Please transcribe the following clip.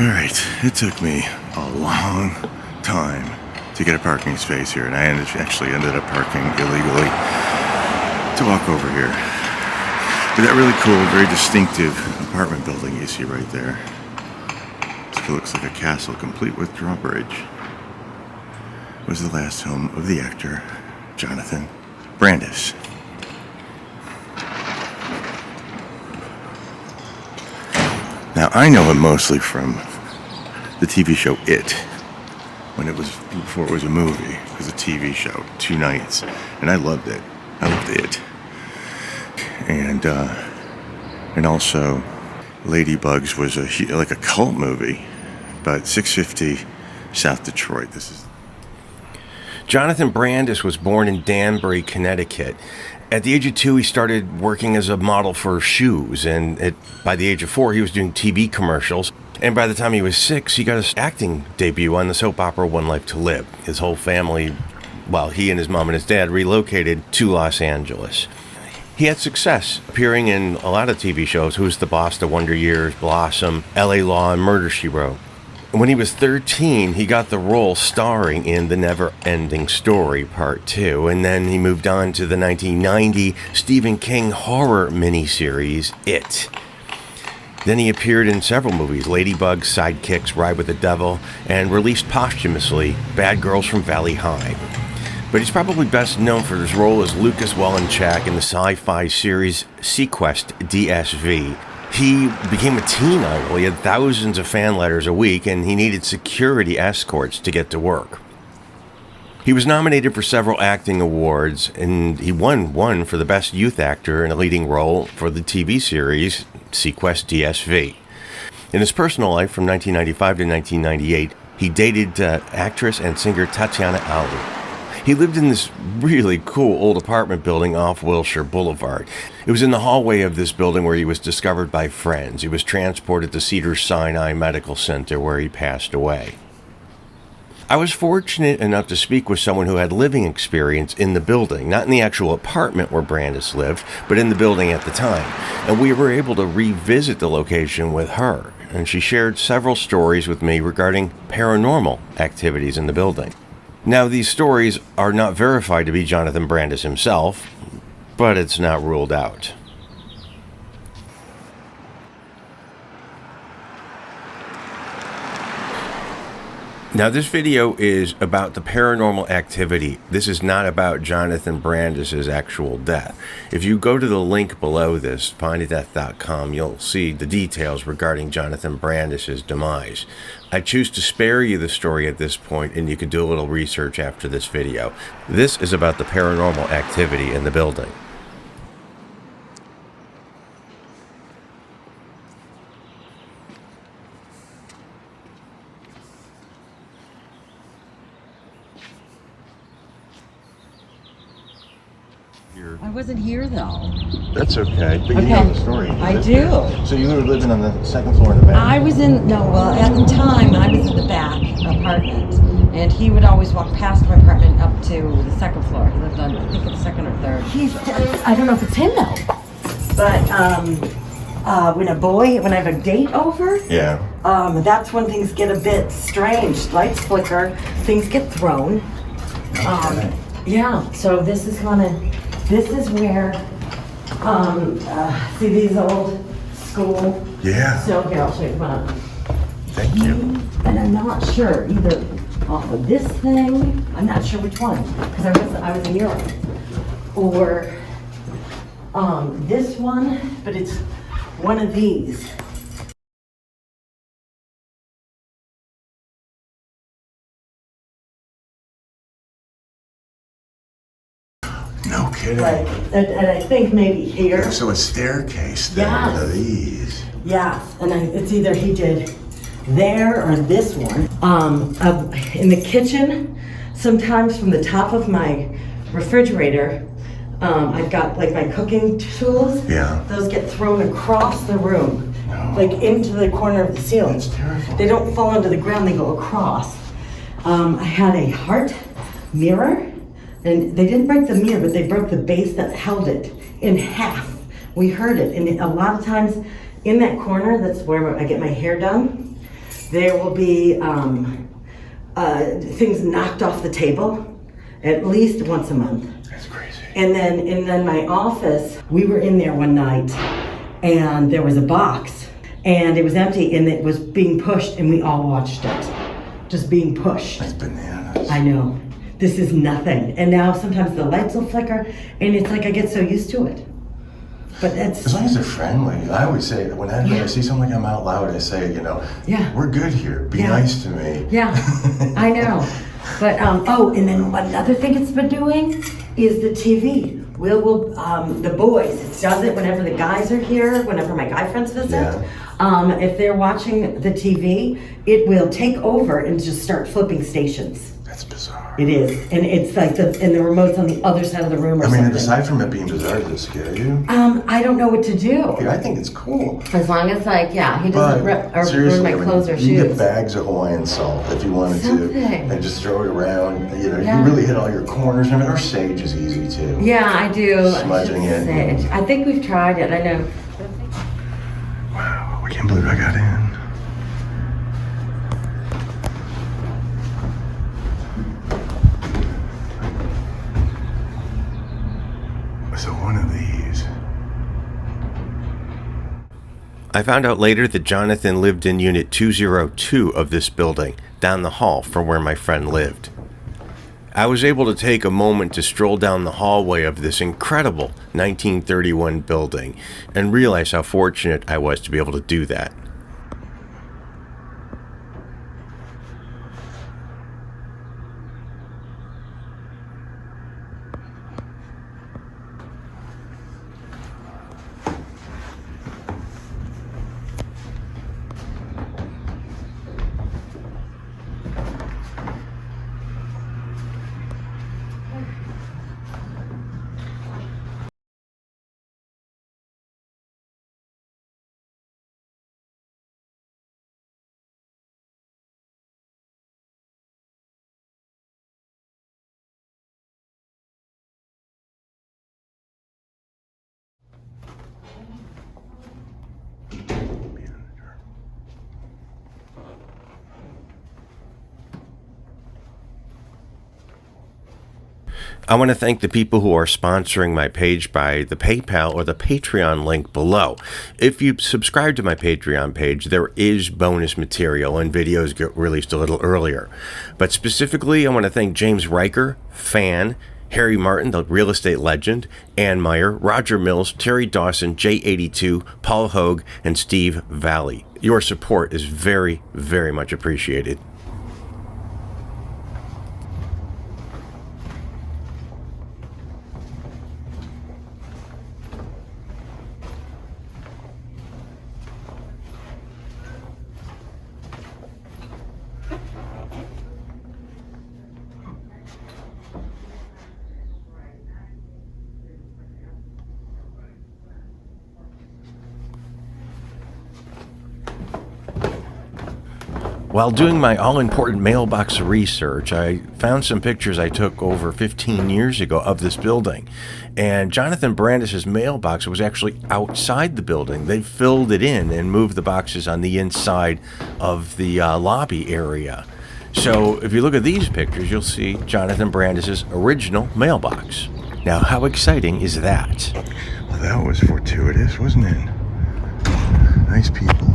Alright, it took me a long time to get a parking space here, and I actually ended up parking illegally to walk over here. But that really cool, very distinctive apartment building you see right there. It looks like a castle complete with drawbridge. Was the last home of the actor Jonathan Brandis. Now I know him mostly from the TV show It, before it was a movie. It was a TV show, 2 nights, and I loved it. I loved It, and also Ladybugs was like a cult movie, but 650 South Detroit. Jonathan Brandis was born in Danbury, Connecticut. At the age of 2, he started working as a model for shoes, and by the age of 4, he was doing TV commercials. And by the time he was 6, he got his acting debut on the soap opera One Life to Live. His whole family, he and his mom and his dad relocated to Los Angeles. He had success appearing in a lot of TV shows: Who's the Boss, The Wonder Years, Blossom, LA Law, and Murder, She Wrote. When he was 13, he got the role starring in The Never-Ending Story Part 2, and then he moved on to the 1990 Stephen King horror miniseries, It. Then he appeared in several movies: Ladybugs, Sidekicks, Ride with the Devil, and released posthumously, Bad Girls from Valley High. But he's probably best known for his role as Lucas Wellenchak in the sci-fi series Sequest DSV. He became a teen idol. He had thousands of fan letters a week, and he needed security escorts to get to work. He was nominated for several acting awards, and he won one for the Best Youth Actor in a Leading Role for the TV series Sequest DSV. In his personal life from 1995 to 1998, he dated actress and singer Tatiana Ali. He lived in this really cool old apartment building off Wilshire Boulevard. It was in the hallway of this building where he was discovered by friends. He was transported to Cedars-Sinai Medical Center, where he passed away. I was fortunate enough to speak with someone who had living experience in the building, not in the actual apartment where Brandis lived, but in the building at the time. And we were able to revisit the location with her, and she shared several stories with me regarding paranormal activities in the building. Now, these stories are not verified to be Jonathan Brandis himself, but it's not ruled out. Now, this video is about the paranormal activity. This is not about Jonathan Brandis' actual death. If you go to the link below this, findadeath.com, you'll see the details regarding Jonathan Brandis' demise. I choose to spare you the story at this point, and you can do a little research after this video. This is about the paranormal activity in the building. I wasn't here though. That's okay, but you know the story. I do. So you were living on the second floor in the back? I was at the time I was in the back apartment, and he would always walk past my apartment up to the second floor. He lived on, I think it's second or third. I don't know if it's him though, but when I have a date over, that's when things get a bit strange. Lights flicker, things get thrown. So this is where, see these old school? Yeah. So here, I'll show you one. Thank you. And I'm not sure, either off of this thing, I'm not sure which one, because I was in Europe, or this one, but it's one of these. No kidding. And I think maybe here. So a staircase then one of these. Yes, and it's either he did there or this one. In the kitchen, sometimes from the top of my refrigerator, I've got like my cooking tools. Yeah. Those get thrown across the room, like into the corner of the ceiling. That's terrible. They don't fall onto the ground, they go across. I had a heart mirror. And they didn't break the mirror, but they broke the base that held it in half. We heard it, and a lot of times in that corner, that's where I get my hair done. There will be things knocked off the table at least once a month. That's crazy. And then my office, we were in there one night and there was a box and it was empty and it was being pushed and we all watched it. Just being pushed. That's bananas. I know. This is nothing. And now sometimes the lights will flicker and it's like I get so used to it. But that's... As long as they're friendly. I always say, whenever I see something I'm out loud, I say, we're good here. Be nice to me. Yeah, I know. But, and then another thing it's been doing is the TV. The boys, it does it whenever the guys are here, whenever my guy friends visit. Yeah. If they're watching the TV, it will take over and just start flipping stations. That's bizarre. It is. And it's like and the remote's on the other side of the room or something. Aside from it being bizarre, does it scare you? I don't know what to do. I think it's cool. As long as he doesn't rip or ruin my clothes or shoes. You get bags of Hawaiian salt if you wanted to, and just throw it around. You really hit all your corners. Or sage is easy too. Yeah, I do. Smudging it. Sage. I think we've tried it. I know. Wow, I can't believe I got in. So one of these. I found out later that Jonathan lived in Unit 202 of this building, down the hall from where my friend lived. I was able to take a moment to stroll down the hallway of this incredible 1931 building and realize how fortunate I was to be able to do that. I want to thank the people who are sponsoring my page by the PayPal or the Patreon link below. If you subscribe to my Patreon page, there is bonus material and videos get released a little earlier. But specifically, I want to thank James Riker, Fan, Harry Martin, the real estate legend, Ann Meyer, Roger Mills, Terry Dawson, J82, Paul Hogue, and Steve Valley. Your support is very, very much appreciated. While doing my all-important mailbox research, I found some pictures I took over 15 years ago of this building. And Jonathan Brandis' mailbox was actually outside the building. They filled it in and moved the boxes on the inside of the lobby area. So if you look at these pictures, you'll see Jonathan Brandis' original mailbox. Now, how exciting is that? Well, that was fortuitous, wasn't it? Nice people.